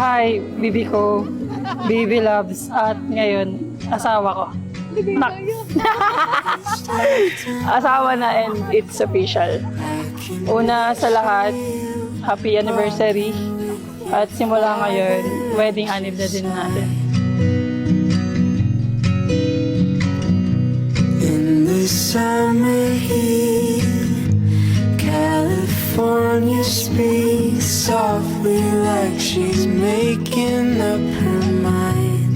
Hi, bibi ko, baby loves, at ngayon, asawa ko. Nak. Asawa na and it's official. Una sa lahat, happy anniversary. At simula ngayon, wedding anniv na din natin. In the summer heat, California speaks softly like she's making up her mind.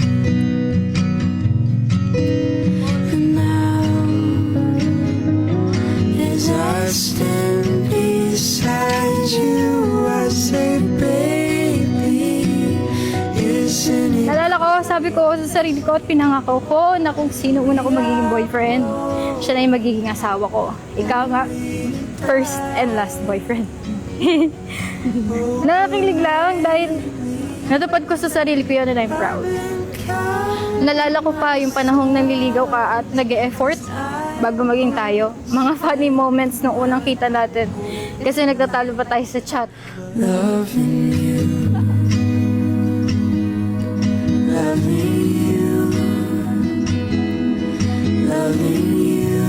And now, as I stand beside you, I say, baby, isn't it? Nalala ko, sabi ko sa sarili ko at pinangako ko na kung sino una ko magiging boyfriend, siya na yung magiging asawa ko. Ikaw nga, first and last boyfriend. Nakakilig lang dahil natupad ko sa sarili ko yun and I'm proud. Nalala ko pa yung panahong nanliligaw ka at nag-e-effort bago maging tayo. Mga funny moments nung unang kita natin kasi nagtatalo pa tayo sa chat. Loving you, loving you, loving you,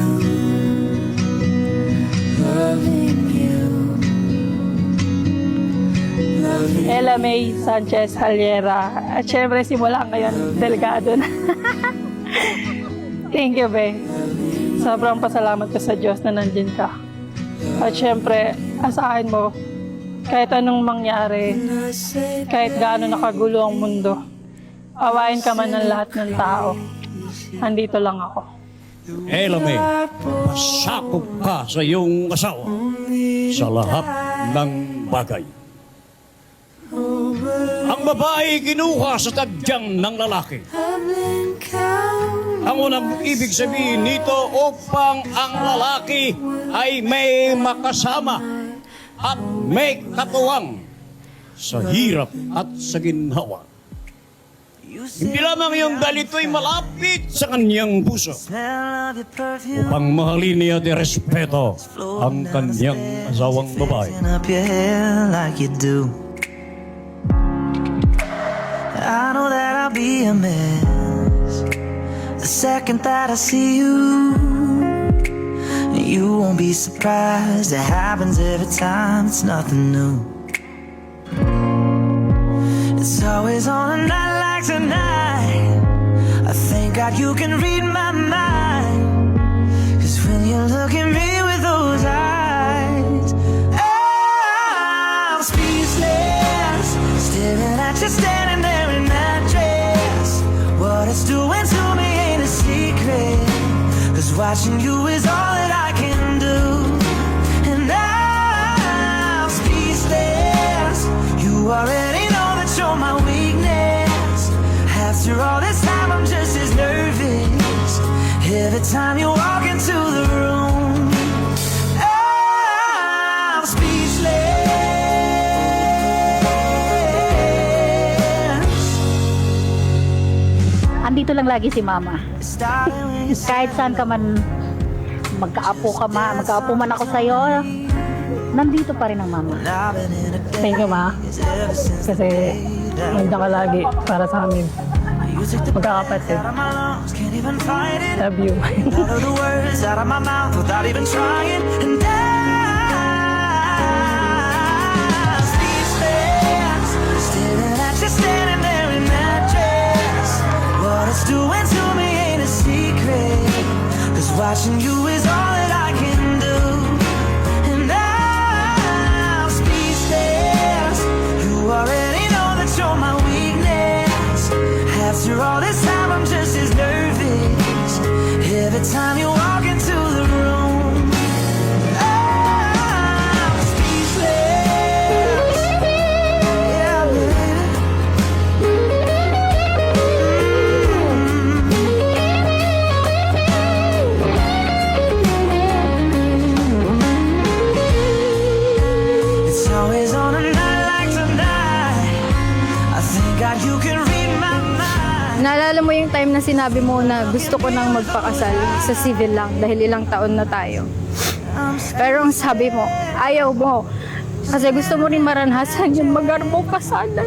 loving you, loving you. Ella May Sanchez Haliera. At syempre, simula ngayon, delegado na. Thank you, Be. Sobrang pasalamat ko sa Diyos na nandyan ka. At syempre, asahan mo, kahit anong mangyari, kahit gaano nakagulo ang mundo, awayin ka man ng lahat ng tao, andito lang ako. Ella May, pasakop ka sa iyong asawa sa lahat ng bagay. Ang babae kinuha sa tadyang ng lalaki. Ang unang ibig sabihin nito upang ang lalaki ay may makasama at may katuwang sa hirap at sa ginhawa. Hindi lamang yung dalito'y malapit sa kanyang puso upang mahalin niya at respeto ang kanyang asawang babae. I know that I'll be a mess the second that I see you. You won't be surprised, it happens every time, it's nothing new. It's always on a night like tonight, I thank God you can read my mind. Cause when you look at me with those eyes, I'm speechless, staring at you standing there in that dress. What it's doing to me ain't a secret, cause watching you is all that I can do. And I'm speechless, you already know that you're my weakness. After all this time I'm just as nervous every time you walk into the room. I'm speechless. Andito lang lagi si Mama. Kahit saan ka man magkaapo man ako sa'yo, nandito pa rin ang Mama. Thank you, Ma. Kasi nandiyan ka lagi para sa amin. Magkakapatid. Love you. The words out of my mouth without even trying. And I'm speechless, staring at you standing there in that dress. What it's doing to me ain't a secret, cause watching you is all that I can do. And I'm speechless, you already know that you're my weakness. After all this time I'm just as nervous every time you walk into the room. I'm speechless. Yeah, baby. It's always on a night like tonight, I think God you can read my mind. Naalala mo yung time na sinabi mo na gusto ko nang magpakasal sa civil lang dahil ilang taon na tayo. Pero ang sabi mo, ayaw mo. Kasi gusto mo rin maranasan yung magarbong kasalan.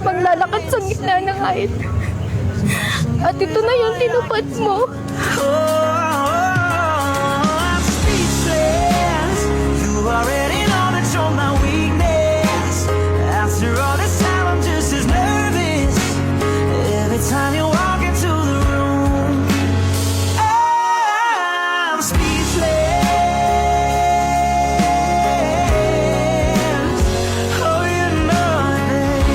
Maglalakad sa gitna ng hayat. At ito na yung tinupad mo. I'm speechless. You already know that you're my weakness. After all this time, I'm just as nervous. Every time you walk into the room, I'm speechless. Oh, you know it.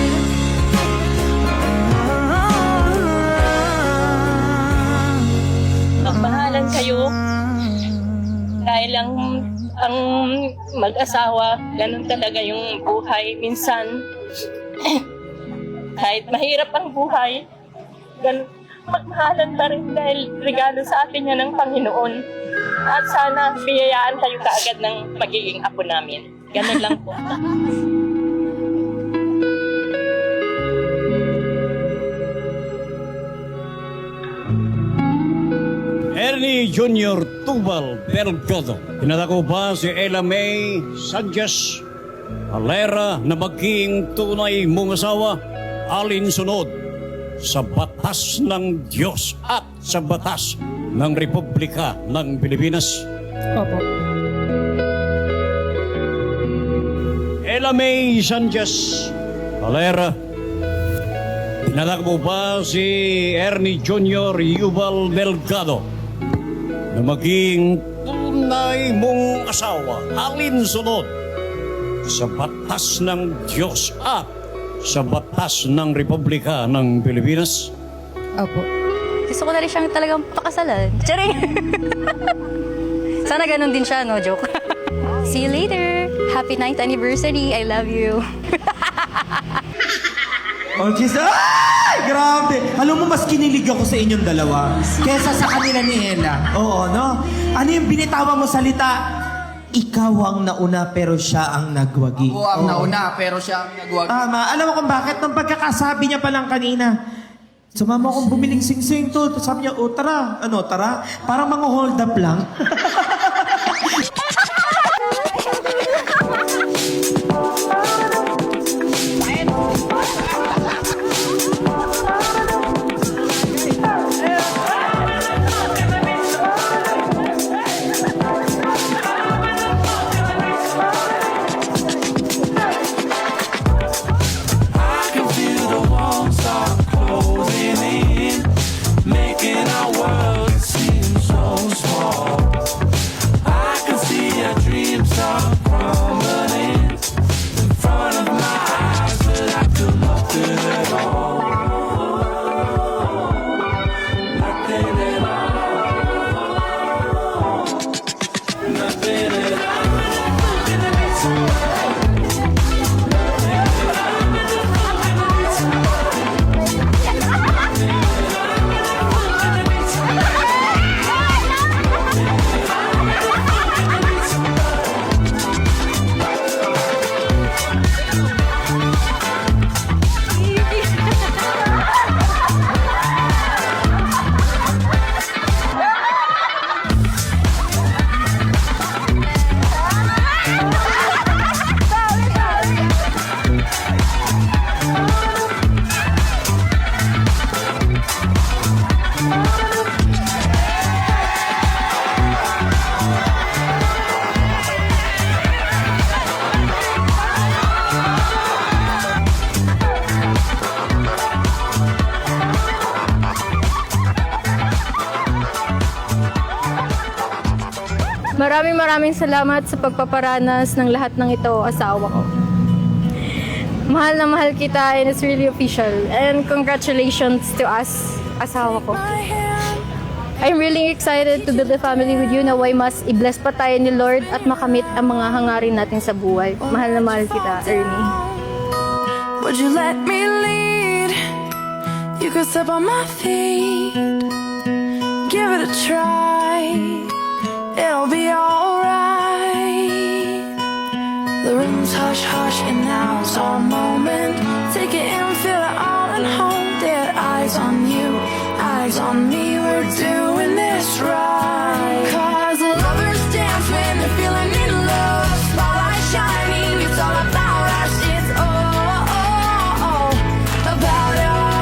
Magmahalan kayo. Dahil ang mag-asawa, ganun talaga yung buhay. Minsan, kahit mahirap ang buhay, magmahalan pa rin dahil regalo sa atin yan ng Panginoon. At sana biyayaan kayo kaagad ng magiging apo namin. Ganun lang po. Ernie Jr. Tubal Delgado. Pinatako pa si Ella May Sanchez Alera na maging tunay mong asawa alinsunod sa batas ng Diyos at sa batas ng Republika ng Pilipinas. Opo. Ella May Sanchez Alera. Pinatako pa si Ernie Jr. Yubal Delgado na maging tunay mong asawa alinsunod sa batas ng Diyos at sa batas ng Republika ng Pilipinas. Opo. Gusto ko na rin siyang talagang pakasalan. Charing! Sana ganun din siya, no? Joke. See you later! Happy 9th anniversary! I love you! Oh, Jesus! Ay! Grabe! Alam mo, mas kinilig ako sa inyong dalawa kesa sa kanila ni Ella. Oo, no? Ano yung binitawan mo salita? Ikaw ang nauna pero siya ang nagwagi. Ako ang nauna, pero siya ang nagwag. Tama. Alam mo kung bakit? Nung pagkakasabi niya pa lang kanina, sumama akong bumiling sing-sing to. Sabi niya, oh, tara. Ano, tara? Parang mga hold up lang. I can feel the walls are closing in, making our world seem so small. I can see our dreams are crumbling in front of my eyes, but I could not do it all. Nothing at all. Nothing at all. Maraming salamat sa pagpaparanas ng lahat ng ito, asawa ko. Mahal na mahal kita and it's really official. And congratulations to us, asawa ko. I'm really excited to build a family with you. Naway mas i-bless pa tayo ni Lord at makamit ang mga hangarin natin sa buhay. Mahal na mahal kita, Ernie. Would you let me lead? You could step on my feet. Give it a try. It'll be alright. The room's hush hush and now it's our moment. Take it in, feel it all and hold it. Eyes eyes on you, eyes on me, we're doing this right. Cause lovers dance when they're feeling in love. Spotlight shining, it's all about us. It's all about us.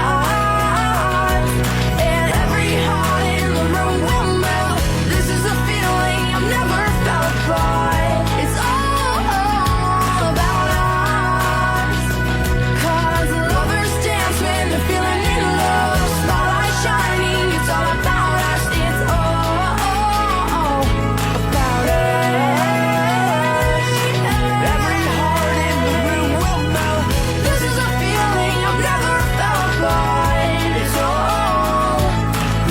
And every heart in the room will know this is a feeling I've never felt before. It's all about us. Cause lovers dance when they're feeling in love. Spotlight shining, it's all about us. It's all about us. Every heart in the room will know this is a feeling I've never felt before.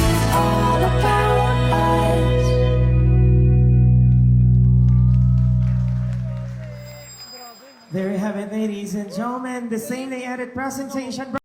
It's all about us. There you have it, ladies and gentlemen. The same day edit presentation.